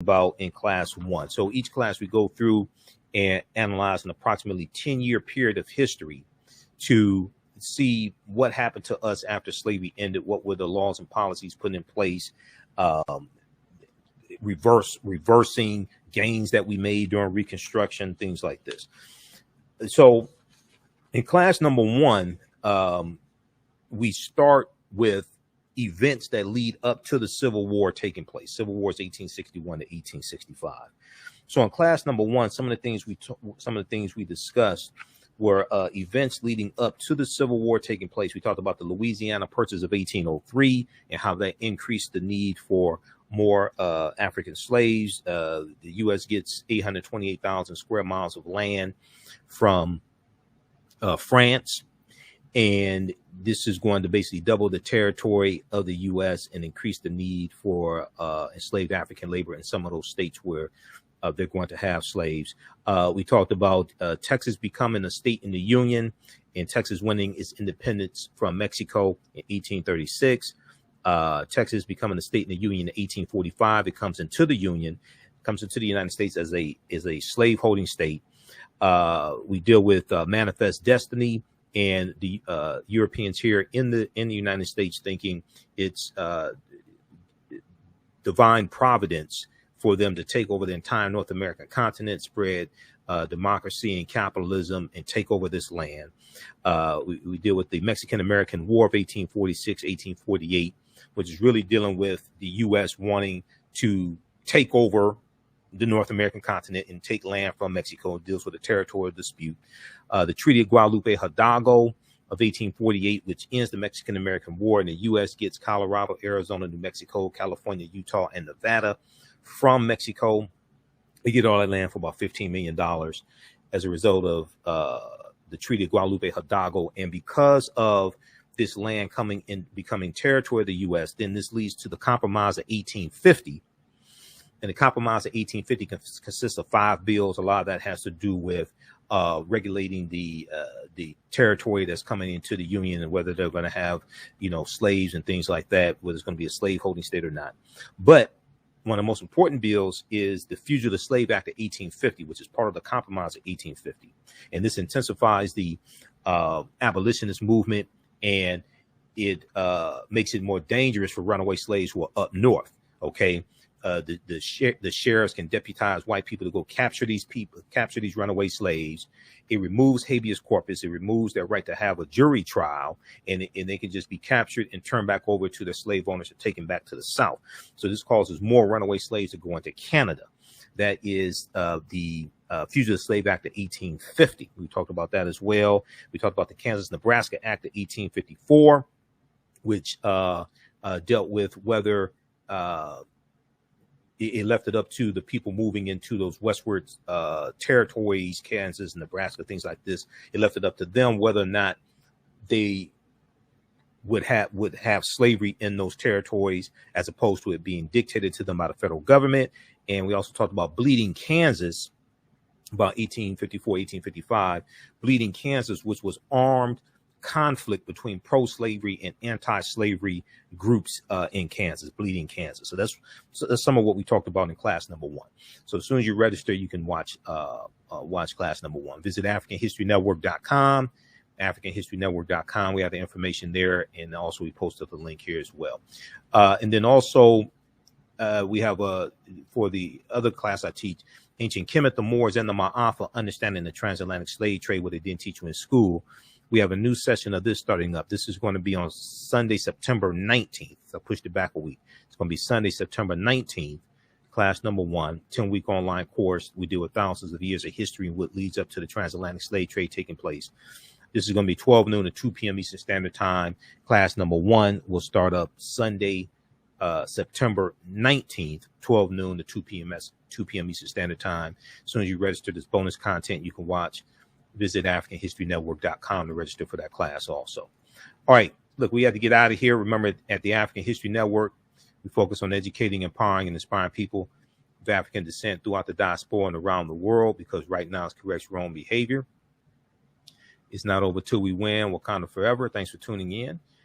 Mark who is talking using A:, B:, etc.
A: about in class 1. So each class we go through and analyze an approximately 10-year period of history to see what happened to us after slavery ended, what were the laws and policies put in place, reversing gains that we made during Reconstruction, things like this. So in class number 1, we start with events that lead up to the Civil War taking place. Civil War is 1861 to 1865. So in class number 1, some of the things we discussed were events leading up to the Civil War taking place. We talked about the Louisiana Purchase of 1803 and how that increased the need for more African slaves. The U.S. gets 828,000 square miles of land from France, and this is going to basically double the territory of the U.S. and increase the need for enslaved African labor in some of those states where they're going to have slaves. We talked about Texas becoming a state in the Union and Texas winning its independence from Mexico in 1836. Texas becoming a state in the Union in 1845. It comes into the Union, comes into the United States as a slave-holding state. We deal with manifest destiny and the Europeans here in the United States thinking it's divine providence for them to take over the entire North American continent, spread democracy and capitalism, and take over this land. We deal with the Mexican-American War of 1846, 1848, which is really dealing with the U.S. wanting to take over the North American continent and take land from Mexico. It deals with a territorial dispute. The Treaty of Guadalupe Hidalgo of 1848, which ends the Mexican-American War, and the U.S. gets Colorado, Arizona, New Mexico, California, Utah, and Nevada from Mexico. We get all that land for about $15 million as a result of the Treaty of Guadalupe Hidalgo. And because of this land coming in, becoming territory of the U.S., then this leads to the Compromise of 1850. And the Compromise of 1850 consists of 5 bills. A lot of that has to do with regulating the territory that's coming into the Union and whether they're going to have, slaves and things like that, whether it's going to be a slave-holding state or not. But one of the most important bills is the Fugitive Slave Act of 1850, which is part of the Compromise of 1850. And this intensifies the abolitionist movement, and it makes it more dangerous for runaway slaves who are up north. Okay. The sheriffs can deputize white people to go capture these runaway slaves. It removes habeas corpus. It removes their right to have a jury trial, and they can just be captured and turned back over to their slave owners or taken back to the South. So this causes more runaway slaves to go into Canada. That is the Fugitive Slave Act of 1850. We talked about that as well. We talked about the Kansas-Nebraska Act of 1854, which dealt with whether it left it up to the people moving into those westward territories, Kansas, Nebraska, things like this. It left it up to them whether or not they would have slavery in those territories, as opposed to it being dictated to them by the federal government. And we also talked about Bleeding Kansas, about 1854, 1855. Bleeding Kansas, which was armed conflict between pro-slavery and anti-slavery groups in Kansas, Bleeding Kansas. So that's some of what we talked about in class number 1. So as soon as you register, you can watch class number 1. Visit AfricanHistoryNetwork.com, AfricanHistoryNetwork.com. We have the information there, and also we posted the link here as well. And then also we have for the other class I teach, Ancient Kemet, the Moors, and the Ma'afa, Understanding the Transatlantic Slave Trade, what they didn't teach you in school. We have a new session of this starting up. This is going to be on Sunday, September 19th. I pushed it back a week. It's going to be Sunday, September 19th, class number 1, 10-week online course. We deal with thousands of years of history and what leads up to the transatlantic slave trade taking place. This is going to be 12 noon to 2 p.m. Eastern Standard Time. Class number 1 will start up Sunday, September 19th, 12 noon to 2 p.m. Eastern Standard Time. As soon as you register this bonus content, you can watch. Visit AfricanHistoryNetwork.com to register for that class also. All right, look, we have to get out of here. Remember, at the African History Network, we focus on educating, empowering, and inspiring people of African descent throughout the diaspora and around the world, because right now it's correct your own behavior. It's not over till we win. Wakanda forever. Thanks for tuning in.